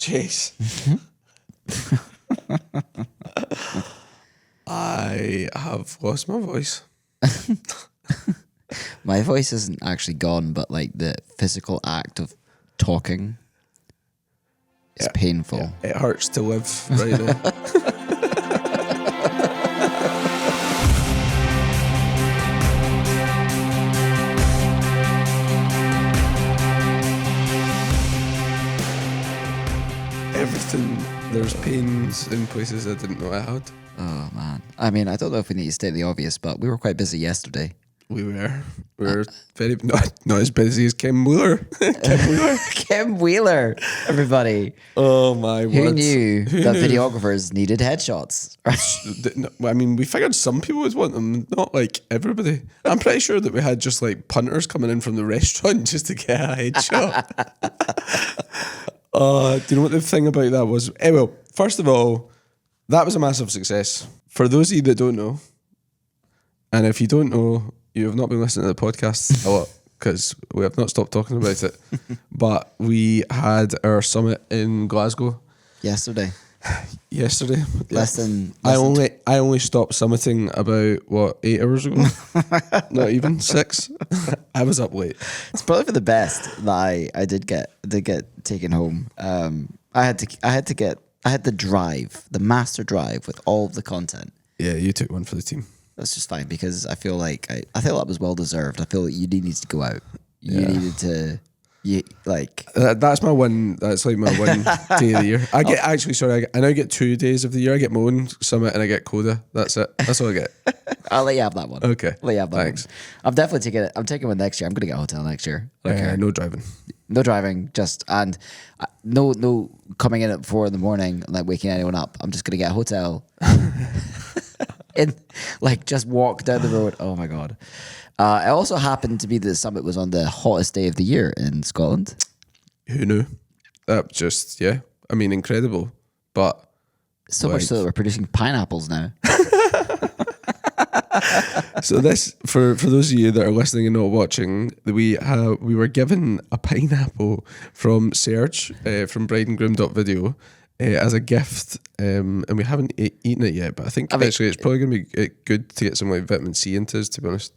Chase. I have lost my voice. My voice isn't actually gone, but like the physical act of talking is painful. Yeah, it hurts to live right now. Everything, there's pains in places I didn't know I had. Oh man. I mean, I don't know if we need to state the obvious, but we were quite busy yesterday. We were very not as busy as Kim Wheeler. Kim Wheeler. Kim Wheeler, everybody. Oh my Who word. knew Who that knew? videographers needed headshots? I mean, we figured some people would want them, not like everybody. I'm pretty sure that we had just like punters coming in from the restaurant just to get a headshot. Do you know what the thing about that was? Well, first of all, that was a massive success. For those of you that don't know, and if you don't know, you have not been listening to the podcast a lot because we have not stopped talking about it. But we had our summit in Glasgow Yesterday. Less than I only stopped summiting about 8 hours ago. Not even 6. I was up late. It's probably for the best that I did get taken home. I had the drive, the master drive with all of the content. Yeah, you took one for the team. That's just fine because I feel like I feel that was well deserved. I feel like you needed to go out. You needed to. That's my one. That's like my one day of the year. I now get 2 days of the year. I get my own summit and I get Coda. That's it. That's all I get. I'll let you have that one. Okay. Let you have that Thanks. one. I'm definitely taking it. I'm taking one next year. I'm gonna get a hotel next year. Okay. No driving. No driving. Just and no coming in at 4 a.m. and like waking anyone up. I'm just gonna get a hotel. And like just walk down the road. Oh my god. It also happened to be that the summit was on the hottest day of the year in Scotland. Who knew? That just I mean, incredible. But So much so that we're producing pineapples now. so this for those of you that are listening and not watching, we were given a pineapple from Serge from brideandgroom.video as a gift, and we haven't eaten it yet. But I think eventually it's probably going to be good to get some like vitamin C into us. To be honest,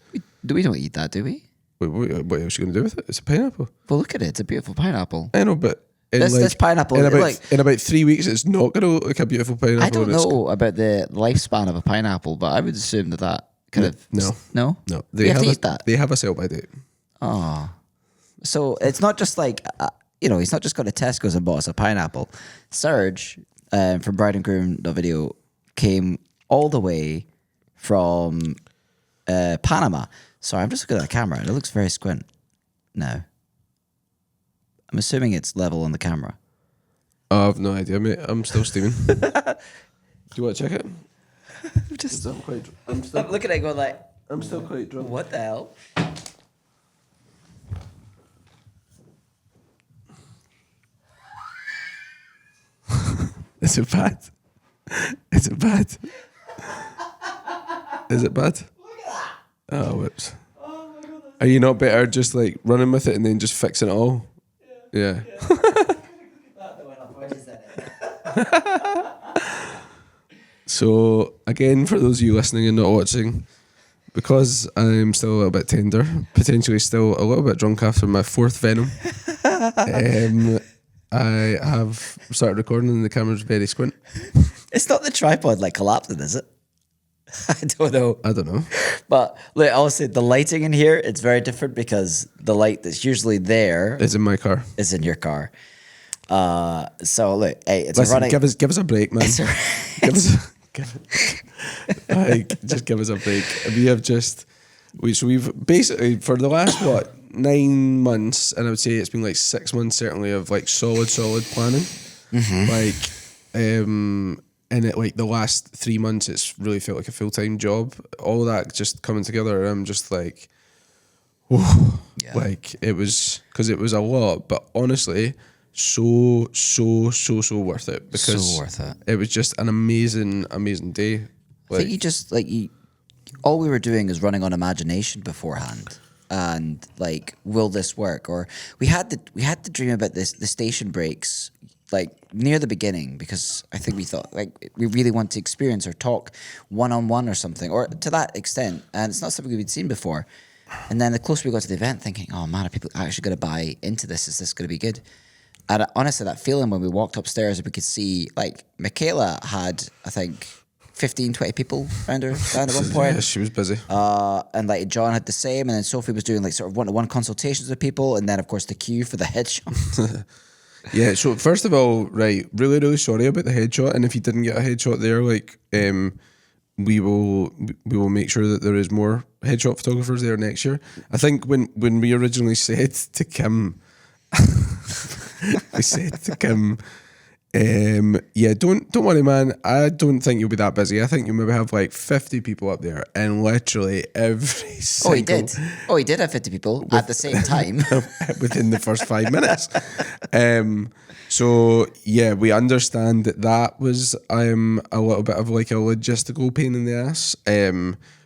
We don't eat that, do we? what else are you going to do with it? It's a pineapple. Well, look at it. It's a beautiful pineapple. I know, but This pineapple, in about 3 weeks, it's not going to look like a beautiful pineapple. I don't know about the lifespan of a pineapple, but I would assume that kind of no. They have to eat that. They have a sell by date. Oh, so it's not just like he's not just gone to Tesco's and bought us a pineapple. Serge from Bride and Groom video came all the way from Panama. Sorry, I'm just looking at the camera and it looks very squint. No. I'm assuming it's level on the camera. I have no idea, mate. I'm still steaming. Do you want to check it? I'm looking at it going like, I'm still quite drunk. what the hell? Is it bad? Is it bad? Is it bad? Look at that. Oh, whoops. Oh my god. Are you not better just like running with it and then just fixing it all? Yeah. So, again, for those of you listening and not watching, because I'm still a little bit tender, potentially still a little bit drunk after my 4th Venom, I have started recording and the camera's very squint. It's not the tripod like collapsing, is it? I don't know. I don't know. But look, I'll say the lighting in here, it's very different because the light that's usually there It's in my car. is in your car. So look, hey, it's Listen, a running. give us a break, man. It's a, Just give us a break. We've basically for the last 9 months, and I would say it's been like 6 months certainly of like solid planning. Mm-hmm. And it like the last 3 months, it's really felt like a full-time job. All that just coming together, and I'm just like, whew, like it was because it was a lot, but honestly, so worth it because So worth it. It was just an amazing day. I think you just all we were doing is running on imagination beforehand, and like, will this work? Or we had to dream about the station breaks like near the beginning, because I think we thought like we really want to experience or talk one-on-one or something, or to that extent, and it's not something we'd seen before. And then the closer we got to the event, thinking, oh man, are people actually going to buy into this? Is this going to be good? And honestly, that feeling when we walked upstairs, we could see, like, Michaela had, I think, 15, 20 people around her down at one point. Yeah, she was busy. And like John had the same, and then Sophie was doing like sort of one-to-one consultations with people, and then of course the queue for the headshot. Yeah, so first of all, right, really, really sorry about the headshot, and if you didn't get a headshot there, like, we will make sure that there is more headshot photographers there next year. I think when we originally said to Kim, we said to Kim, yeah, don't worry, man. I don't think you'll be that busy. I think you maybe have like 50 people up there, and literally every single... he did have 50 people at the same time within the first 5 minutes. So yeah, we understand that was a little bit of like a logistical pain in the ass,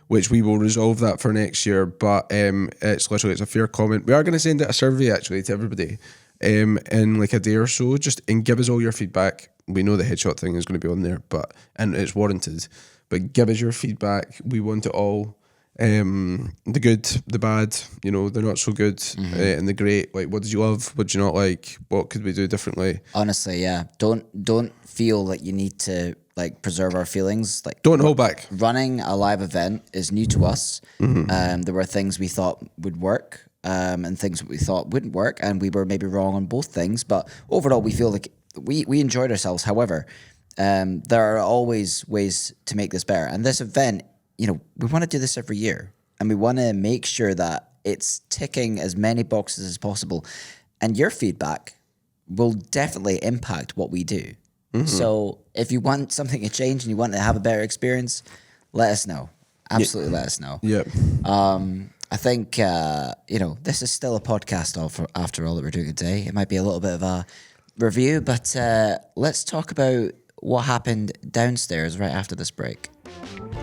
which we will resolve that for next year. But it's a fair comment. We are going to send out a survey actually to everybody in like a day or so, and give us all your feedback. We know the headshot thing is going to be on there, and it's warranted. But give us your feedback. We want it all. The good, the bad, the not so good, and the great. Like, what did you love? What did you not like? What could we do differently? Honestly, yeah. Don't feel like you need to like preserve our feelings. Like, don't hold back. Running a live event is new to us. There were things we thought would work, and things that we thought wouldn't work, and we were maybe wrong on both things. But overall, we feel like we enjoyed ourselves. However, there are always ways to make this better, and this event, we want to do this every year, and we want to make sure that it's ticking as many boxes as possible. And your feedback will definitely impact what we do. So if you want something to change and you want to have a better experience, let us know. Absolutely, let us know. Yeah. I think, this is still a podcast after all that we're doing today. It might be a little bit of a review, but let's talk about what happened downstairs right after this break.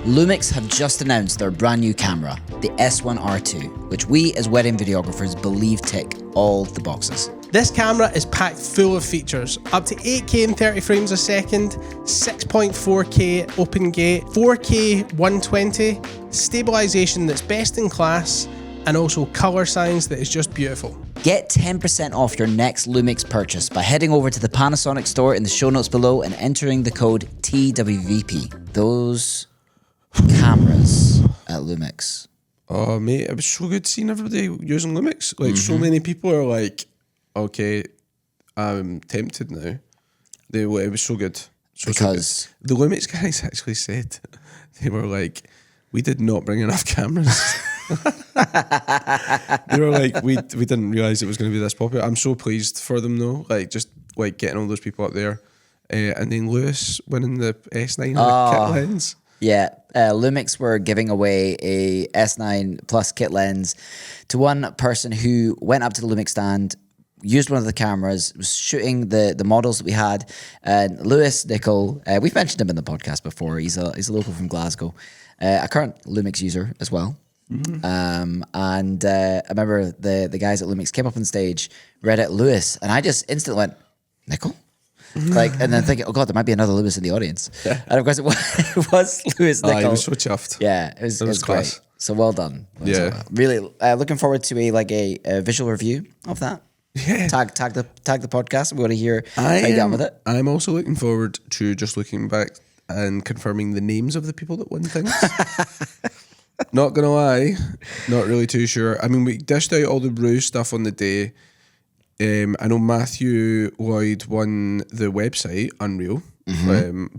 Lumix have just announced their brand new camera, the S1R2, which we as wedding videographers believe tick all the boxes. This camera is packed full of features, up to 8K and 30 frames a second, 6.4K open gate, 4K 120, stabilization that's best in class, and also color science that is just beautiful. Get 10% off your next Lumix purchase by heading over to the Panasonic store in the show notes below and entering the code TWVP. Those cameras at Lumix. Oh, mate, it was so good seeing everybody using Lumix. Like, so many people are like, okay, I'm tempted now. It was so good. Because so good. The Lumix guys actually said, they were like, we did not bring enough cameras. They were like, we didn't realise it was going to be this popular. I'm so pleased for them though, like just like getting all those people up there. And then Lewis winning the S9 kit lens. Yeah, Lumix were giving away a S9 Plus kit lens to one person who went up to the Lumix stand, used one of the cameras, was shooting the models that we had. And Lewis Nicol, we've mentioned him in the podcast before. He's a local from Glasgow, a current Lumix user as well. And I remember the guys at Lumix came up on stage, read it Lewis, and I just instantly went, Nicol? And then thinking, oh God, there might be another Lewis in the audience. Yeah. And of course it was Lewis Nicol. He was so chuffed. Yeah, it was great. So well done. Really looking forward to a visual review of that. Yeah. Tag the podcast. We want to hear how you got with it. I'm also looking forward to just looking back and confirming the names of the people that won things. Not gonna lie, not really too sure. I mean, we dished out all the brew stuff on the day. I know Matthew Lloyd won the website, Unreal.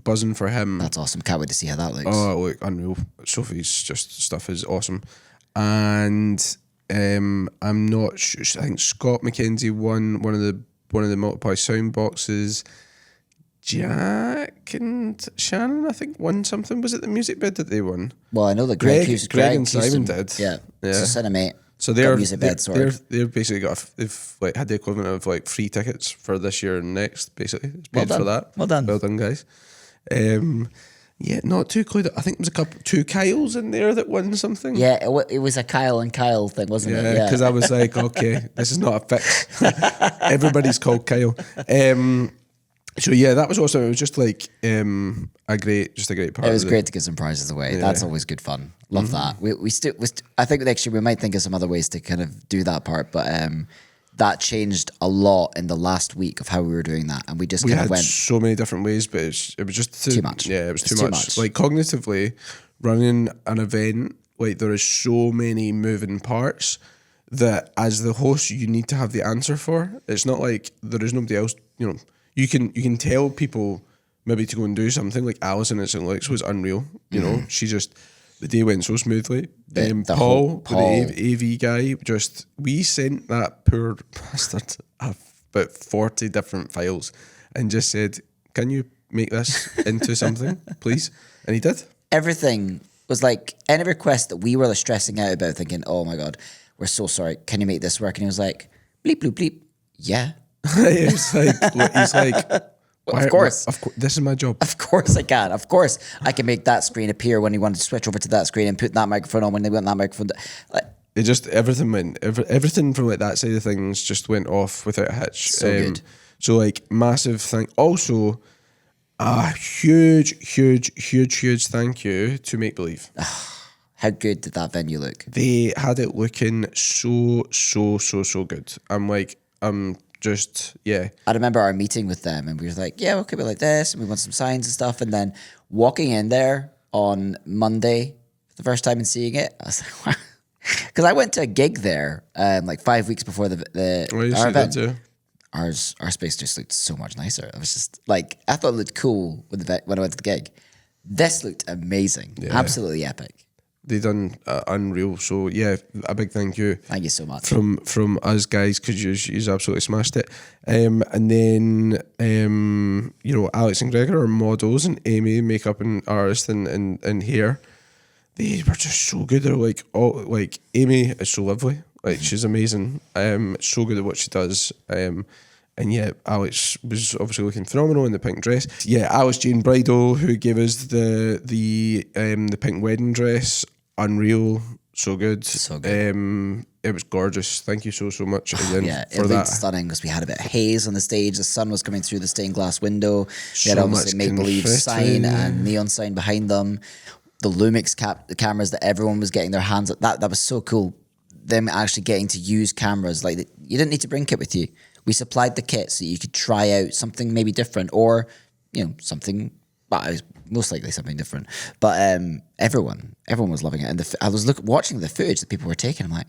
Buzzing for him. That's awesome. Can't wait to see how that looks. Oh, look, Unreal. Sophie's stuff is awesome. And I'm not sure. I think Scott McKenzie won one of the multiply sound boxes. Jack and Shannon, I think, won something. Was it the music bid that they won? Well, I know that Greg and Simon did. Yeah. So Cinemate. So they've basically they've like had the equivalent of like free tickets for this year and next. Basically, it's paid for that. Well done, guys. Yeah, not too clued. I think there was two Kyles in there that won something. Yeah, it was a Kyle and Kyle thing, wasn't it? Yeah, because I was like, okay, this is not a fix. Everybody's called Kyle. So yeah, that was awesome. It was just like a great part. It was great to give some prizes away. Yeah. That's always good fun. Love that. We still. I think next year we might think of some other ways to kind of do that part, but that changed a lot in the last week of how we were doing that, and we just We kind had of went so many different ways, but it was just too much. Yeah, it was It's too much. Like cognitively, running an event, like there is so many moving parts that as the host you need to have the answer for. It's not like there is nobody else. You know, you can tell people maybe to go and do something. Like Alison at St. Luke's was unreal. You know, she just the day went so smoothly. The Paul, Paul. the AV guy, just we sent that poor bastard about 40 different files and just said, "Can you make this into something, please?" And he did. everything was like any request that we were like stressing out about, thinking, "Oh my god, we're so sorry. Can you make this work?" And he was like, "Bleep bleep bleep, yeah." He's like, Of course. This is my job. Of course I can. Of course I can make that screen appear when he wanted to switch over to that screen and put that microphone on when they want that microphone. Like, It just everything from like that side of things just went off without a hitch. So good. So like massive thank. Also, a huge thank you to Make Believe. how good did that venue look? They had it looking so good. I'm just yeah. I remember our meeting with them and we were like, yeah, we'll keep it like this and we want some signs and stuff. And then walking in there on Monday, the first time and seeing it, I was like, wow. Because I went to a gig there like 5 weeks before Oh, you our see that event. too. Our space just looked so much nicer. I was just like, I thought it looked cool when I went to the gig. This looked amazing. Yeah. Absolutely epic. They done unreal. So yeah, a big thank you. Thank you so much. From us guys, because you absolutely smashed it. And then you know, Alex and Gregor are models, and Amy makeup and artist and hair. They were just so good. They're like Amy is so lovely. Like she's amazing. So good at what she does. And yeah, Alex was obviously looking phenomenal in the pink dress. Yeah, Alice Jane Bridal, who gave us the pink wedding dress, unreal, so good. So good. It was gorgeous. Thank you so much again Yeah, it for looked that. stunning because we had a bit of haze on the stage. The sun was coming through the stained glass window. We had So obviously much Make Believe confetti. sign and neon sign behind them. The Lumix the cameras that everyone was getting their hands at. That was so cool. Them actually getting to use cameras. Like you didn't need to bring kit with you. We supplied the kit so you could try out something maybe different or, you know, something, well, it was most likely something different. But everyone was loving it. And I was watching the footage that people were taking. I'm like,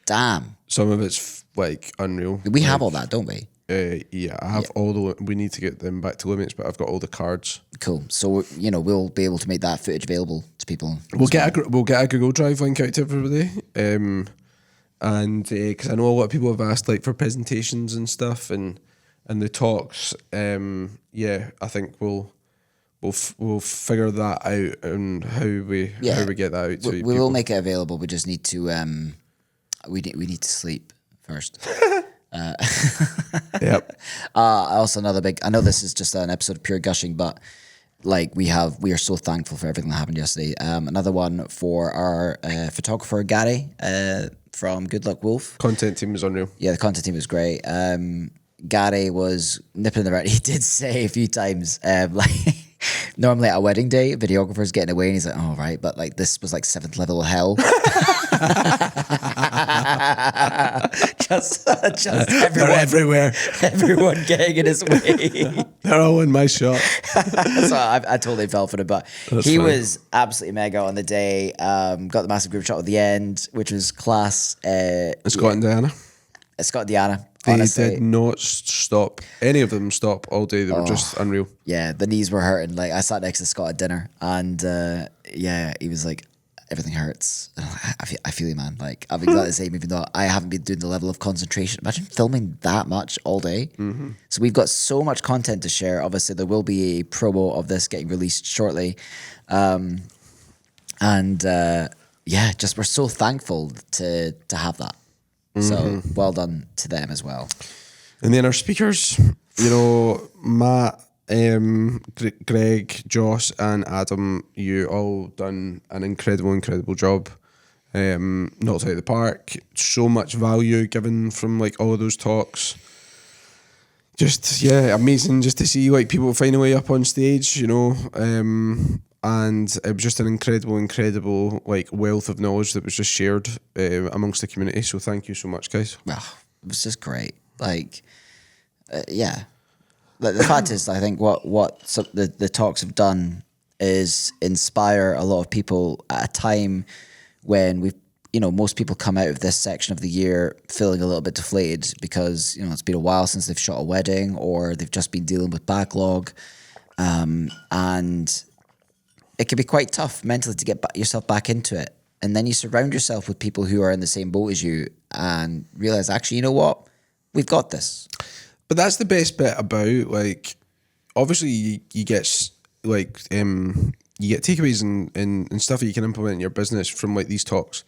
damn. Some of it's like unreal. We have all that, don't we? Yeah, I have all the. We need to get them back to limits, but I've got all the cards. Cool. So, you know, we'll be able to make that footage available to people. We'll get a Google Drive link out to everybody, and because I know a lot of people have asked like for presentations and stuff and the talks. Yeah, I think we'll figure that out and how we get that out to We people. will make it available. We just need to we need to sleep first. Yep. Also another big. I know this is just an episode of pure gushing, but like we are so thankful for everything that happened yesterday. Another one for our photographer Gary from Good Luck Wolf. Content team was unreal. Yeah, the content team was great. Gary was nipping in the right. He did say a few times, like normally at a wedding day, videographer's getting away, and he's like, "Oh right," but like this was like 7th level of hell. just They're everywhere. everyone getting in his way. They're all in my shot. So I totally fell for it, but That's he funny. was absolutely mega on the day. Got the massive group shot at the end, which was class. Scott and Diana. Scott and Diana. They Honestly, did not stop. Any of them stop all day. They were just unreal. yeah, the knees were hurting. Like I sat next to Scott at dinner, and yeah, he was like, "Everything hurts." And I'm like, I feel you, man. Like I'm exactly the same, even though I haven't been doing the level of concentration. Imagine filming that much all day. Mm-hmm. So we've got so much content to share. Obviously, there will be a promo of this getting released shortly, and yeah, just we're so thankful to have that. So well done to them as well. And then our speakers, you know, Matt, Greg, Josh, and Adam, you all done an incredible job. Knocked out of the park. So much value given from like all of those talks. just amazing just to see like people find a way up on stage, you know, and it was just an incredible like wealth of knowledge that was just shared amongst the community. So thank you so much, guys. Well, it was just great. Like, yeah. The fact is, I think what the talks have done is inspire a lot of people at a time when most people come out of this section of the year feeling a little bit deflated because, it's been a while since they've shot a wedding or they've just been dealing with backlog. And it can be quite tough mentally to get yourself back into it. And then you surround yourself with people who are in the same boat as you and realize, actually, you know what? We've got this. But that's the best bit about, like, obviously you get like you get takeaways and stuff that you can implement in your business from like these talks.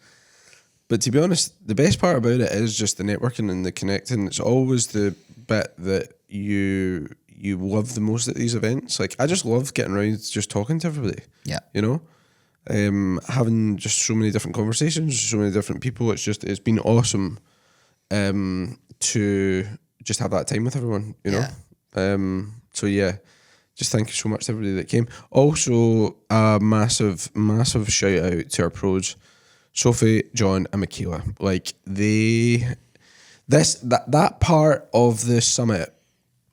But to be honest, the best part about it is just the networking and the connecting. It's always the bit that you love the most at these events. Like, I just love getting around just talking to everybody. Yeah. Having just so many different conversations, so many different people. It's been awesome to just have that time with everyone, you know? So yeah, just thank you so much to everybody that came. Also, a massive shout out to our pros, Sophie, John, and Michaela. Like that part of the summit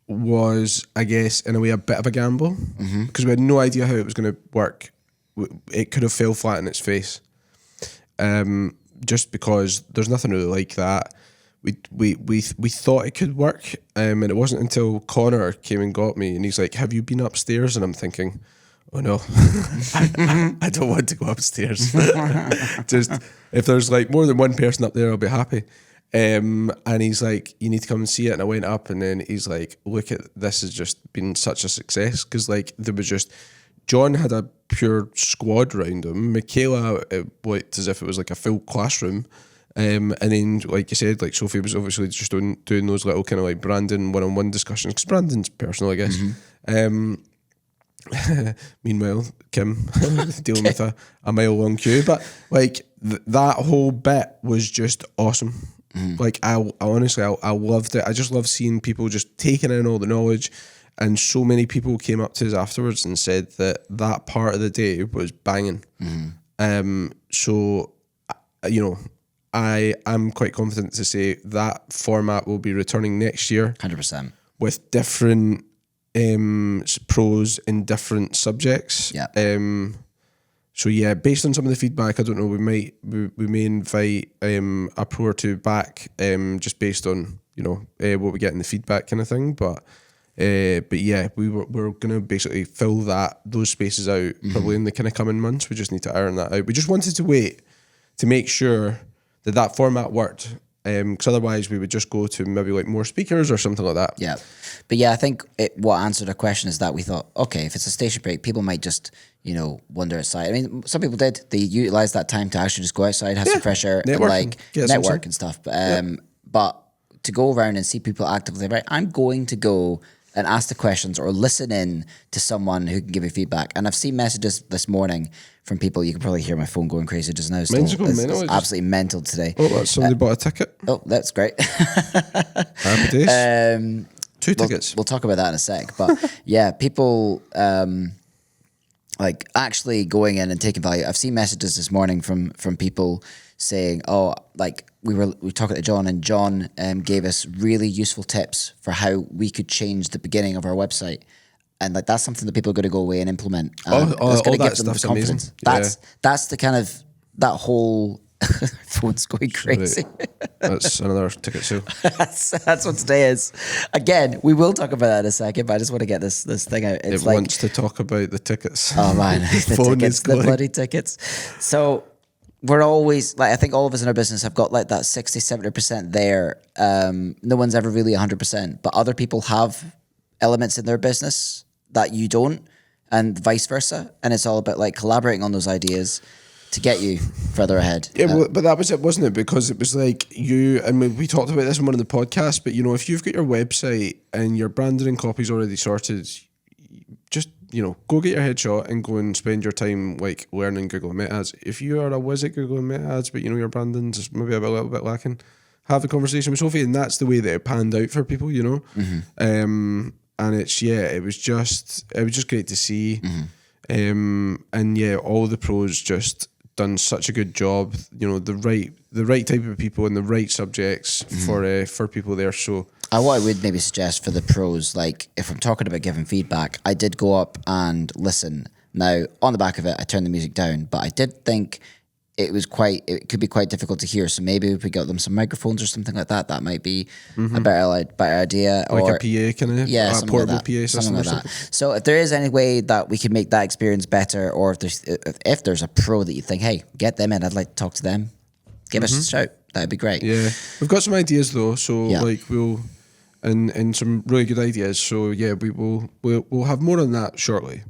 was, I guess, in a way, a bit of a gamble because we had no idea how it was going to work. It could have fell flat in its face, just because there's nothing really like that. We thought it could work, and it wasn't until Connor came and got me, and he's like, "Have you been upstairs?" And I'm thinking, "Oh no, I don't want to go upstairs." Just if there's like more than one person up there, I'll be happy. And he's like, "You need to come and see it." And I went up, and then he's like, "Look at this, has just been such a success because like there was just John had a pure squad around him. Michaela, it looked as if it was like a full classroom." And then, like you said, like Sophie was obviously just doing those little kind of like branding one-on-one discussions because branding's personal, I guess. Meanwhile, Kim dealing with a mile-long queue, but like that whole bit was just awesome. Like I honestly loved it. I just love seeing people just taking in all the knowledge, and so many people came up to us afterwards and said that part of the day was banging. So I'm quite confident to say that format will be returning next year 100%. with different pros in different subjects. Yeah. So yeah, based on some of the feedback, I don't know, we may invite a pro or two back, just based on what we get in the feedback kind of thing. But yeah, we're gonna basically fill those spaces out probably in the kind of coming months. We just need to iron that out. We just wanted to wait to make sure that format worked, because otherwise we would just go to maybe like more speakers or something like that. Yeah, but yeah, I think what answered our question is that we thought, okay, if it's a station break, people might just wander outside. I mean, some people did. They utilized that time to actually just go outside, have some fresh air, and like network and stuff. But to go around and see people actively, right? I'm going to go and ask the questions or listen in to someone who can give you feedback. And I've seen messages this morning from people. You can probably hear my phone going crazy just now. Mine's going mental. It's absolutely mental today. Oh, that's somebody bought a ticket. Oh, that's great. Happy days. 2 tickets. We'll talk about that in a sec. But yeah, people like actually going in and taking value. I've seen messages this morning from people saying, "Oh, like we were talking to John, and John gave us really useful tips for how we could change the beginning of our website." And like that's something that people are going to go away and implement. That's going to give them the confidence. Amazing. That's the kind of that whole phone's going crazy. That's another ticket sale. That's what today is. Again, we will talk about that in a second, but I just want to get this thing out. It wants to talk about the tickets. Oh man, the bloody tickets. So we're always like, I think all of us in our business have got like that 60-70% there. No one's ever really 100%, but other people have elements in their business that you don't, and vice versa. And it's all about like collaborating on those ideas to get you further ahead. Yeah, but that was it, wasn't it? Because it was like you, and we talked about this in one of the podcasts, but if you've got your website and your branding and copy's already sorted, just, go get your headshot and go and spend your time like learning Google and Meta ads. If you are a whiz at Google and Meta ads, but your branding's maybe a little bit lacking, have a conversation with Sophie, and that's the way that it panned out for people, you know. And it was just great to see. And yeah, all the pros just done such a good job. You know, the right type of people and the right subjects for people there. So what I would maybe suggest for the pros, like if I'm talking about giving feedback, I did go up and listen. Now, on the back of it, I turned the music down, but I did think it could be quite difficult to hear. So maybe if we got them some microphones or something like that, that might be a better idea. like or a PA kind of portable PA system something or like something. that. So if there is any way that we can make that experience better, or if there's a pro that you think, hey, get them in, I'd like to talk to them, give us a shout. That'd be great. Yeah, we've got some ideas though. So Yeah. like we'll and some really good ideas. So yeah, we'll have more on that shortly.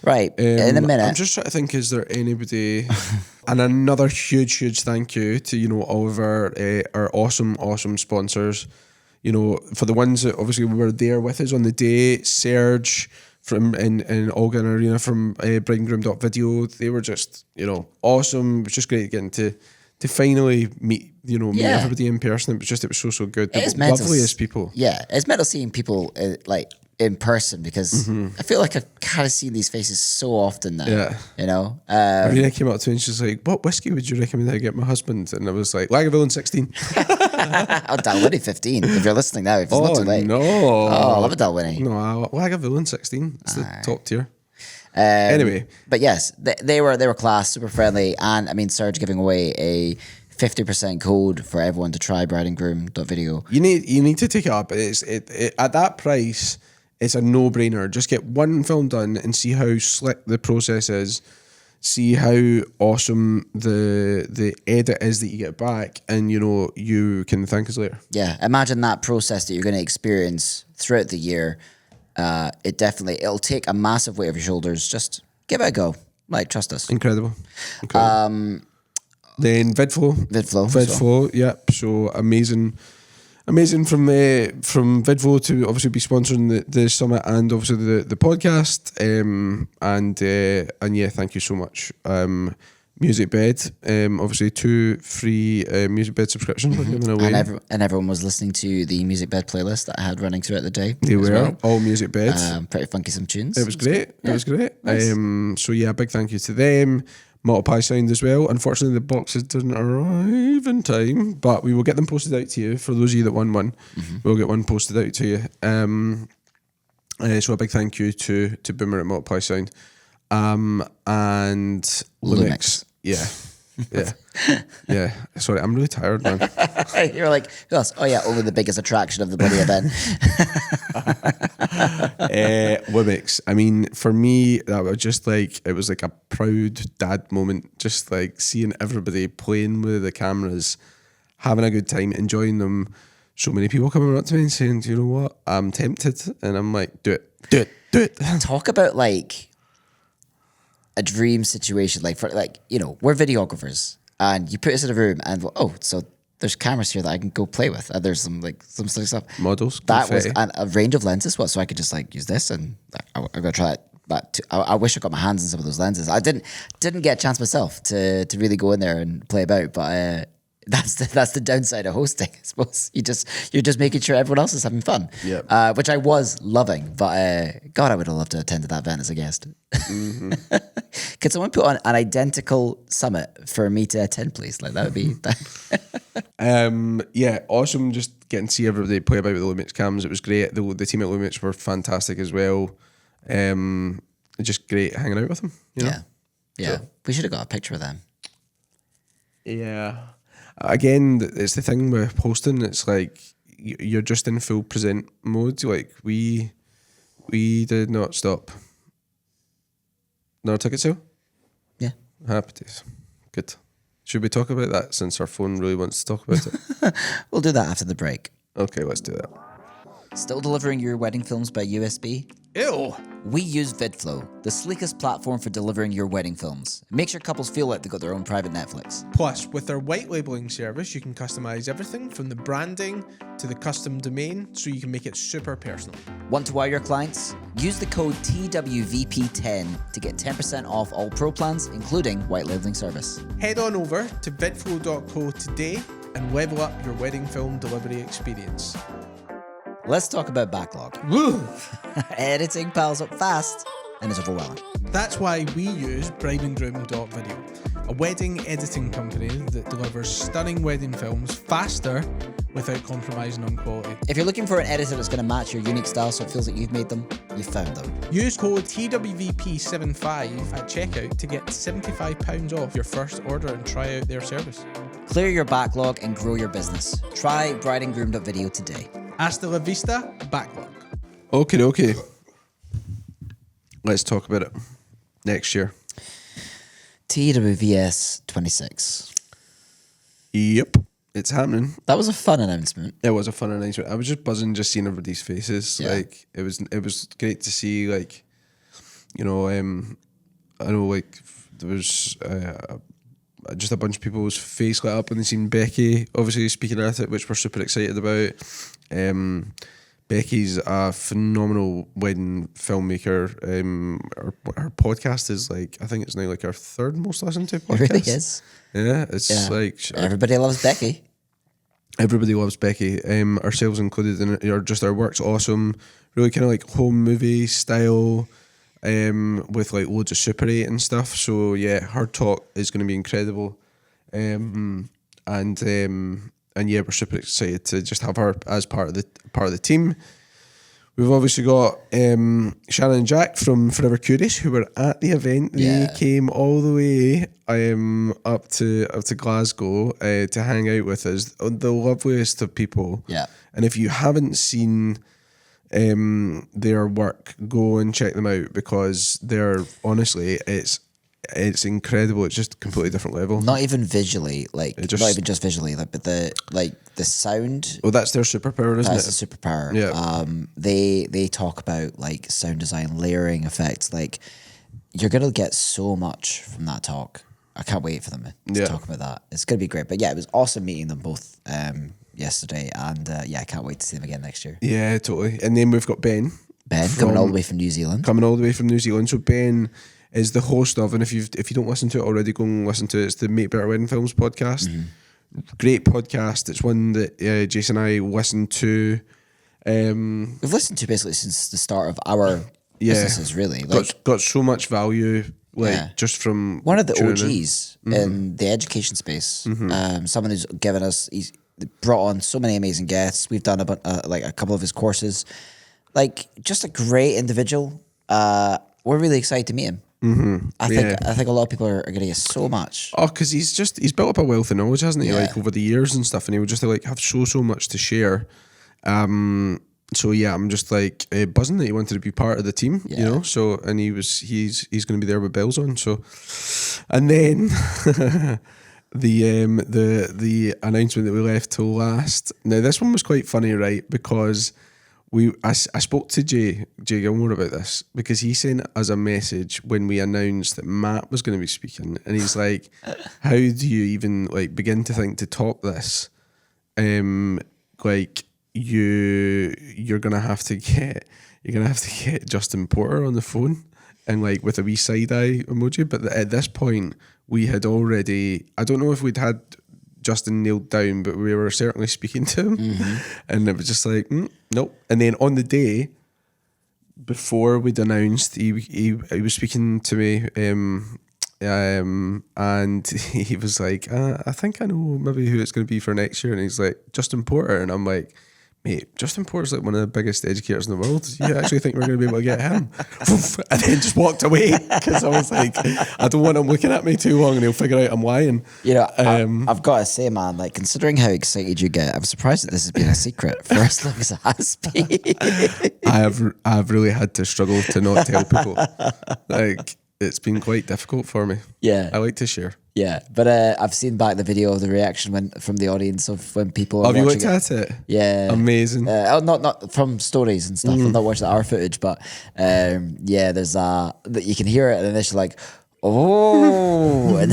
Right. In a minute. I'm just trying to think, is there anybody? And another huge thank you to, you know, all of our awesome sponsors. You know, for the ones that obviously were there with us on the day, Serge from and Olga and Arena from Groom.video. They were just, you know, awesome. It was just great getting to finally meet everybody in person. It was so good. The loveliest people. Yeah, it's mental seeing people like in person, because I feel like I've kind of seen these faces so often now. Yeah. You know? Arena came up to me and she's like, "What whiskey would you recommend I get my husband?" And I was like, Lagavulin 16. Oh, Dalwhinnie 15. If you're listening now, if it's not too late. No. Oh, I love a Dalwhinnie. No, Lagavulin 16. It's the top tier. Anyway. But yes, they were class, super friendly, and I mean, Serge giving away a 50% code for everyone to try brideandgroom.video. You need to take it up. It's at that price. It's a no-brainer. Just get one film done and see how slick the process is. See how awesome the edit is that you get back, and you know you can thank us later. Yeah, imagine that process that you're going to experience throughout the year. It'll take a massive weight off your shoulders. Just give it a go. Like, trust us. Incredible. Then Vidflow. Yep. So amazing from Vidflow to obviously be sponsoring the summit and obviously the podcast. And yeah, thank you so much. Music Bed, obviously 2 free Music Bed subscriptions were given away. And everyone was listening to the Music Bed playlist that I had running throughout the day. They were all Music Beds. Pretty funky, some tunes. It was great. Yeah. It was great. Nice. So yeah, big thank you to them. Multiply Sound as well. Unfortunately, the boxes didn't arrive in time, but we will get them posted out to you. For those of you that won one, we'll get one posted out to you. So a big thank you to Boomer at Multiply Sound, and Lumix. Yeah. Sorry, I'm really tired, man. You're like, who else? Oh yeah, only the biggest attraction of the bloody event. Lumix. I mean, for me, that was just like, it was like a proud dad moment. Just like seeing everybody playing with the cameras, having a good time, enjoying them. So many people coming up to me and saying, "Do you know what? I'm tempted," and I'm like, "Do it." Talk about like a dream situation, like for like, you know, we're videographers and you put us in a room and so there's cameras here that I can go play with, and there's some silly stuff, models, that confetti. was and a range of lenses, so I could just like use this, and I'm gonna try it. I wish I got my hands on some of those lenses. I didn't get a chance myself to really go in there and play about, but that's the downside of hosting, I suppose. You're just making sure everyone else is having fun. Yep. Which I was loving, but God, I would have loved to attend that event as a guest. Could someone put on an identical summit for me to attend, please? Like, that would be yeah, awesome. Just getting to see everybody play about with the Lumix cams. It was great. The team at Lumix were fantastic as well. Just great hanging out with them. You know? Yeah. So. We should have got a picture of them. Yeah. Again, it's the thing with posting. It's like you're just in full present mode. Like we did not stop. Another ticket sale? Yeah. Happy days. Good. Should we talk about that since our phone really wants to talk about it? We'll do that after the break. Okay, let's do that. Still delivering your wedding films by USB? Ew. We use Vidflow, the sleekest platform for delivering your wedding films. It makes your couples feel like they've got their own private Netflix. Plus, with their white labeling service, you can customize everything from the branding to the custom domain, so you can make it super personal. Want to wow your clients? Use the code TWVP10 to get 10% off all pro plans, including white labeling service. Head on over to vidflow.co today and level up your wedding film delivery experience. Let's talk about backlog. Editing piles up fast and is overwhelming. That's why we use brideandgroom.video, a wedding editing company that delivers stunning wedding films faster without compromising on quality. If you're looking for an editor that's going to match your unique style so it feels like you've made them, you found them. Use code TWVP75 at checkout to get £75 off your first order and try out their service. Clear your backlog and grow your business. Try brideandgroom.video today. Hasta la vista, backlog. Okay. Let's talk about it next year. TWVS 26. Yep, it's happening. That was a fun announcement. It was a fun announcement. I was just buzzing, just seeing everybody's faces. Yeah. Like it was great to see. Like, you know, I know like there was just a bunch of people's face lit up when they seen Becky obviously speaking at it, which we're super excited about. Becky's a phenomenal wedding filmmaker. Her podcast is like, I think it's now like our third most listened to podcast. It really is. Yeah, it's like Everybody loves Becky. everybody loves Becky, ourselves included. And just our work's awesome. Really kind of like home movie style, with like loads of Super 8 and stuff. So yeah, her talk is going to be incredible. And yeah, we're super excited to just have her as part of the team. We've obviously got Shannon and Jack from Forever Curious who were at the event. They came all the way up to Glasgow to hang out with us. The loveliest of people. Yeah. And if you haven't seen their work, go and check them out because they're honestly it's incredible. It's just a completely different level. Not even visually, not even just visually, but the sound. Well, that's their superpower, isn't it? That's a superpower. Yeah. They talk about like sound design, layering effects. Like you're gonna get so much from that talk. I can't wait for them to talk about that. It's gonna be great. But yeah, it was awesome meeting them both yesterday, and I can't wait to see them again next year. Yeah, totally. And then we've got Ben coming all the way from New Zealand. So Ben is the host of, and if you don't listen to it already, go and listen to it. It's the Make Better Wedding Films podcast. Mm-hmm. Great podcast. It's one that Jason and I listened to. We've listened to basically since the start of our businesses, really. Got so much value, just from one of the OGs mm-hmm. in the education space. Mm-hmm. Someone who's given us, he's brought on so many amazing guests. We've done a couple of his courses. Like, just a great individual. We're really excited to meet him. Mm-hmm. I think a lot of people are going to get so much. Oh, because he's built up a wealth of knowledge, hasn't he? Like over the years and stuff, and he would just like have so much to share. So yeah, I'm just like buzzing that he wanted to be part of the team, you know. So and he's going to be there with bells on. So, and then the announcement that we left till last. Now this one was quite funny, right? Because I spoke to Jay Gilmore about this because he sent us a message when we announced that Matt was going to be speaking, and he's like, "How do you even like begin to think to top this? Like you're gonna have to get Justin Porter on the phone and like with a wee side eye emoji." But at this point, we had already. I don't know if we'd had Justin nailed down, but we were certainly speaking to him, and it was just like nope. And then on the day before we'd announced, he was speaking to me, and he was like, I think I know maybe who it's going to be for next year, and he's like Justin Porter, and I'm like, mate, Justin Porter's like one of the biggest educators in the world. You actually think we're going to be able to get him? And then just walked away because I was like, I don't want him looking at me too long and he'll figure out I'm lying. You know, I've got to say, man, like considering how excited you get, I'm surprised that this has been a secret for as long as it has been. I've really had to struggle to not tell people. Like, it's been quite difficult for me. Yeah. I like to share. Yeah, but I've seen back the video of the reaction from the audience of when people. Have you looked at it? Yeah, amazing. Not from stories and stuff. I'm not watching our footage, but there's that you can hear it, and it's like, Oh, and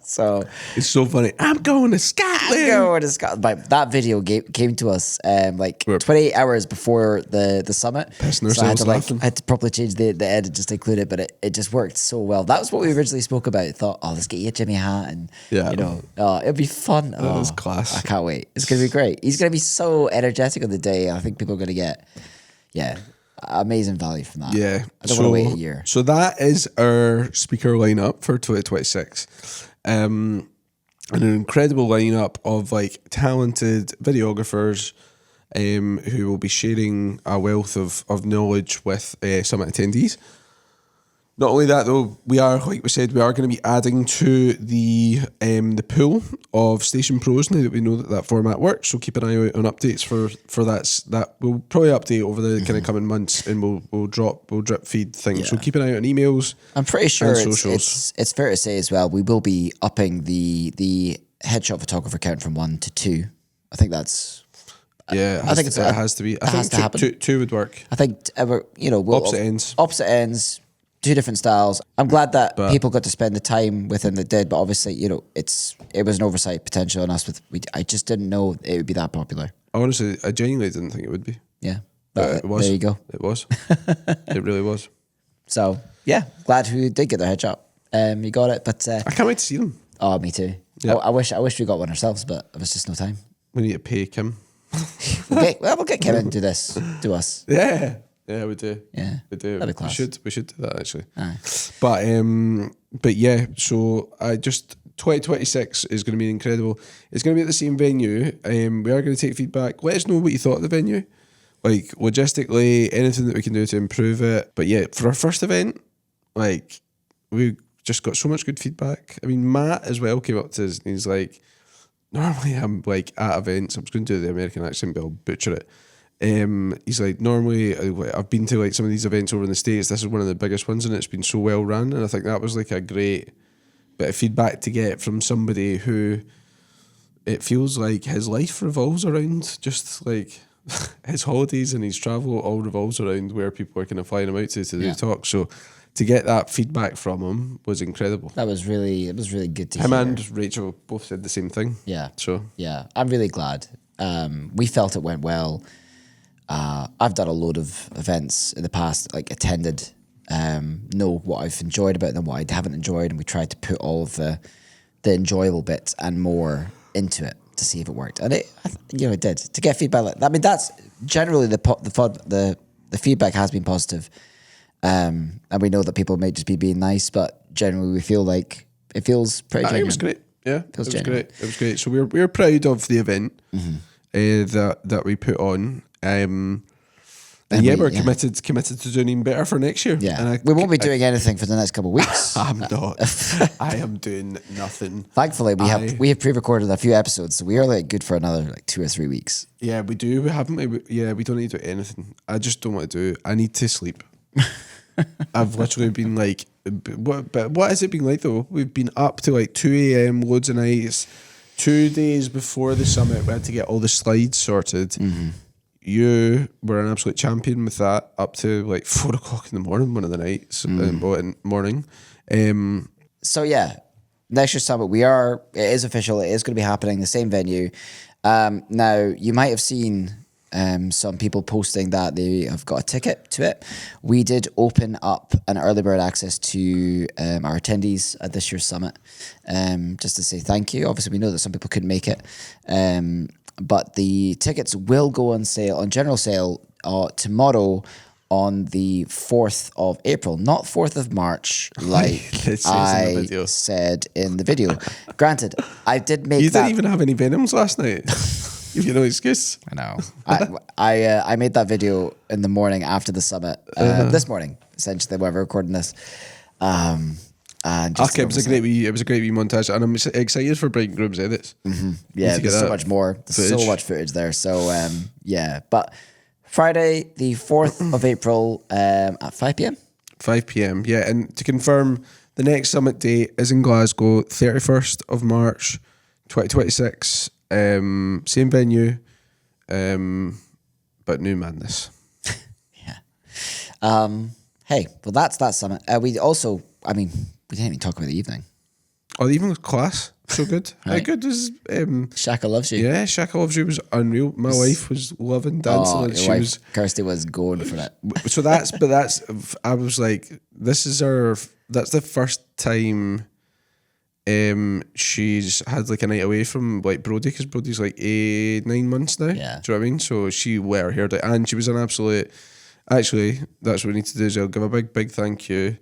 so It's so funny. I'm going to Scotland. That video came to us like 28 hours before the summit. Pissing So I had ourselves to laughing. I had to probably change the edit just to include it, but it just worked so well. That was what we originally spoke about. Thought, oh, let's get you a Jimmy hat, and Yeah. it'll be fun. Oh, was class. I can't wait. It's gonna be great. He's gonna be so energetic on the day. I think people are gonna get amazing value from that. Yeah. I don't want to wait a year. So that is our speaker lineup for 2026. And an incredible lineup of like talented videographers who will be sharing a wealth of knowledge with summit attendees. Not only that though, we are, like we said, we are going to be adding to the pool of Station Pros now that we know that format works. So keep an eye out on updates for that. We'll probably update over the kind of coming months, and we'll drip feed things. Yeah. So keep an eye out on emails. I'm pretty sure and it's fair to say as well, we will be upping the headshot photographer count from 1 to 2. I think that's. Yeah, I think it has to be. I has think to happen. two would work. I think we'll Opposite ends. Opposite ends. 2 different styles. I'm glad that people got to spend the time with him that did, but obviously, it was an oversight potential on us. I just didn't know it would be that popular. Honestly, I genuinely didn't think it would be. Yeah, But it was. There you go. It was. It really was. So yeah, glad who did get their headshot. You got it, but I can't wait to see them. oh, me too. Yeah. I wish we got one ourselves, but there was just no time. We need to pay Kim. We'll get Kevin to do this to us. Yeah, we do. Yeah, We do. that'd be class. We should do that actually. Aye. But yeah, so 2026 is going to be incredible. It's going to be at the same venue. We are going to take feedback. Let us know what you thought of the venue. Like logistically, anything that we can do to improve it. But yeah, for our first event, like we just got so much good feedback. I mean, Matt as well came up to us and he's like, normally I'm like at events, I'm just going to do the American accent, but I'll butcher it. He's like, normally I've been to like some of these events over in the States. This is one of the biggest ones and it's been so well run. And I think that was like a great bit of feedback to get from somebody who it feels like his life revolves around just like his holidays and his travel all revolves around where people are kind of flying him out to do talk. So to get that feedback from him was incredible. It was really good to Him hear. and Rachel both said the same thing. Yeah. So Yeah, I'm really glad. We felt it went well. I've done a load of events in the past, like attended, know what I've enjoyed about them, what I haven't enjoyed, and we tried to put all of the enjoyable bits and more into it to see if it worked. And it did. To get feedback like that, I mean, that's generally the feedback has been positive. And we know that people may just be being nice, but generally we feel like it feels pretty genuine. it was great. Yeah, it was genuine. great. It was great. So we're proud of the event that we put on. And we're committed to doing even better for next year. Yeah, and we won't be doing anything for the next couple of weeks. I'm not. I am doing nothing. Thankfully, we have pre-recorded a few episodes, so we are like good for another like 2 or 3 weeks. Yeah, we do. We haven't. We don't need to do anything. I just don't want to do. I need to sleep. I've literally been like, what has it been like though? We've been up to like 2 a.m. loads of nights. 2 days before the summit, we had to get all the slides sorted. Mm-hmm. You were an absolute champion with that up to like 4 o'clock in the morning, one of the nights, morning. So yeah, next year's summit, it is official. It is going to be happening, the same venue. Now, you might have seen some people posting that they have got a ticket to it. We did open up an early bird access to our attendees at this year's summit, just to say thank you. Obviously, we know that some people couldn't make it, but the tickets will go on sale, on general sale, tomorrow on the 4th of April, not 4th of March, like I said in the video. Granted, I did make You didn't even have any Venoms last night. You've got no excuse. I know. I made that video in the morning after the summit. This morning, essentially, when we're recording this. It was a great wee montage, and I'm excited for Bright Groom's edits. Mm-hmm. Yeah, there's so much more. There's so much footage there. So yeah, but Friday, the 4th of April, at 5 p.m. 5 p.m. Yeah, and to confirm, the next summit date is in Glasgow, 31st of March, 2026. Same venue, but new madness. Yeah. Hey, well, that's that summit. We also I mean, we didn't even talk about the evening. Oh, the evening was class. So good. How Right. good was Shaka loves you. yeah, Shaka Loves You was unreal. My wife was loving dancing. Oh, and your she wife, was Kirsty, was going for it. so I was like, that's the first time she's had like a night away from like Brody, because Brody's like 9 months now. Yeah. Do you know what I mean? So she let her hair down, and she was an absolute. Actually, that's what we need to do. Is I'll give a big thank you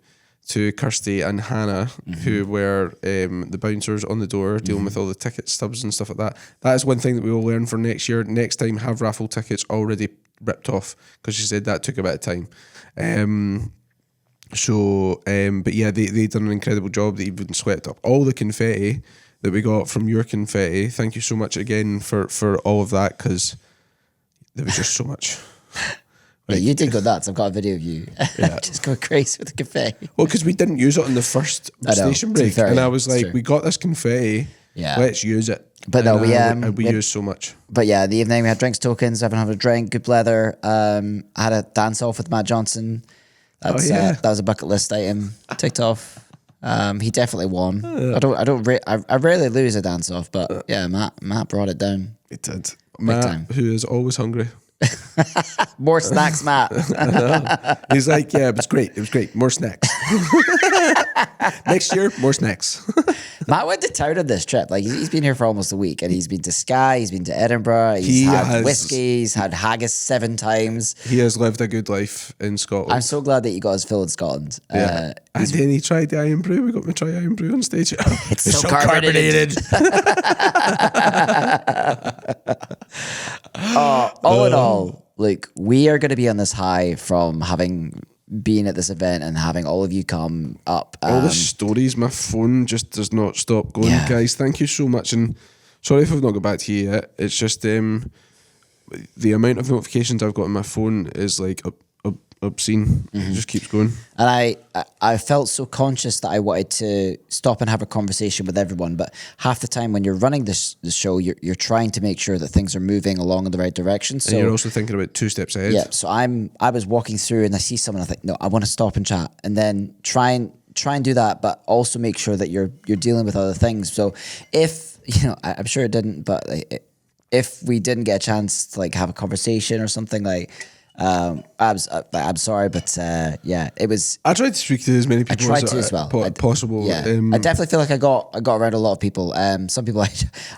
to Kirsty and Hannah, who were the bouncers on the door dealing with all the ticket stubs and stuff like that. That is one thing that we will learn for next year. Next time, have raffle tickets already ripped off, because she said that took a bit of time. But yeah, they done an incredible job. They even swept up all the confetti that we got from your confetti. Thank you so much again for all of that, because there was just so much. Yeah, you did go nuts. I've got a video of you just going crazy with the confetti. Well, because we didn't use it on the first I know, station to be break, fair, and I yeah, was it's like, true. we got this confetti, Yeah. let's use it. But no, And we we used so much. But yeah, the evening we had drinks tokens, everyone had a drink, good weather. I had a dance off with Matt Johnson. That's, that was a bucket list item. Ticked off. He definitely won. I rarely lose a dance off, but yeah, Matt brought it down. It did. Matt, time. who is always hungry. More snacks, Matt. He's like, yeah, it was great. It was great. More snacks. Next year, more snacks. Matt went to town on this trip. Like he's been here for almost a week, and he's been to Skye, he's been to Edinburgh, he's had whiskey, he's had haggis 7 times. He has lived a good life in Scotland. I'm so glad that you got his fill in Scotland. Yeah. And then he tried the Iron Brew. We got me to try Iron Brew on stage. It's so carbonated. All in all, like we are going to be on this high from having been at this event and having all of you come up. All the stories, my phone just does not stop going. Yeah. Guys, thank you so much. And sorry if I've not got back to you yet. It's just the amount of notifications I've got on my phone is like obscene. It just keeps going. And I felt so conscious that I wanted to stop and have a conversation with everyone. But half the time when you're running this show, you're trying to make sure that things are moving along in the right direction. So And you're also thinking about 2 steps ahead. yeah, so I was walking through and I see someone, I think, no, I want to stop and chat, and then try and do that, but also make sure that you're dealing with other things. So if I'm sure it didn't, but if we didn't get a chance to like have a conversation or something, like I'm sorry, but yeah, it was. I tried to speak to as many people tried to as well. possible. Yeah, I definitely feel like I got around a lot of people. Some people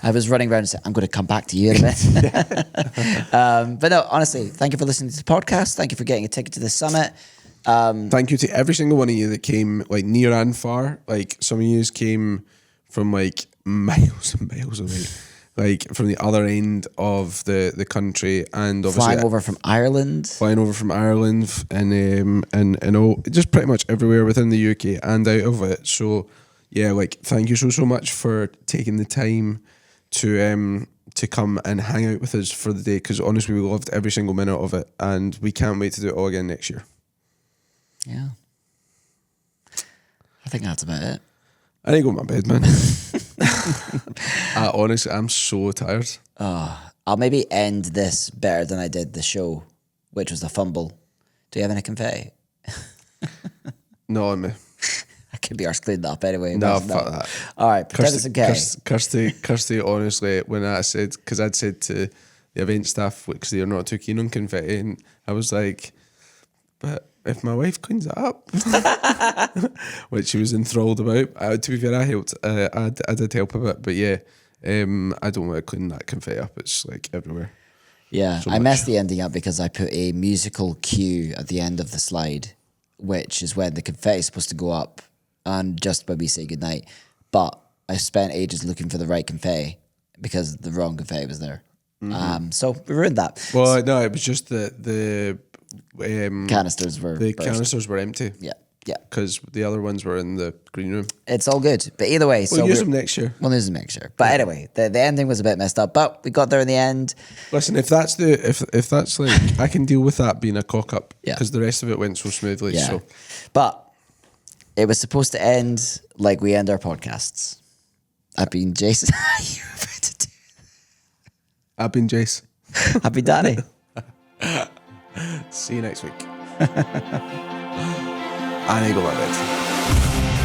I was running around and said, I'm going to come back to you in a minute. But no, honestly, thank you for listening to the podcast. Thank you for getting a ticket to the summit. Thank you to every single one of you that came like near and far. Like some of you came from like miles and miles away. Like from the other end of the country, and obviously Flying over from Ireland and all, just pretty much everywhere within the UK and out of it. So yeah, like thank you so much for taking the time to come and hang out with us for the day, because honestly we loved every single minute of it, and we can't wait to do it all again next year. Yeah, I think that's about it. I need to go to my bed, man. Honestly, I'm so tired. I'll maybe end this better than I did the show, which was the fumble. Do you have any confetti? No, on me. I could be ours cleaned up anyway. No, Imagine fuck that. that. All right, pretend it's okay. Kirsty, honestly, when I said, because I'd said to the event staff, because they're not too keen on confetti, and I was like, but if my wife cleans it up, which she was enthralled about. To be fair, I helped. I did help a bit, but yeah, I don't want to clean that confetti up. It's like everywhere. Yeah, So I much. messed the ending up because I put a musical cue at the end of the slide, which is when the confetti is supposed to go up and just when we say goodnight. But I spent ages looking for the right confetti because the wrong confetti was there. So we ruined that. Well, no, it was just the Canisters were burst. canisters were empty. Yeah, yeah. Because the other ones were in the green room. It's all good. But either way, We'll use them next year. We'll use them next year. But anyway, the ending was a bit messed up, but we got there in the end. Listen, if that's like, I can deal with that being a cock up, Yeah. because the rest of it went so smoothly. Yeah. So But it was supposed to end like we end our podcasts. I've been Jason. You were about to do. I've been Jace. I've been Danny. See you next week. I need to go to bed. Bye.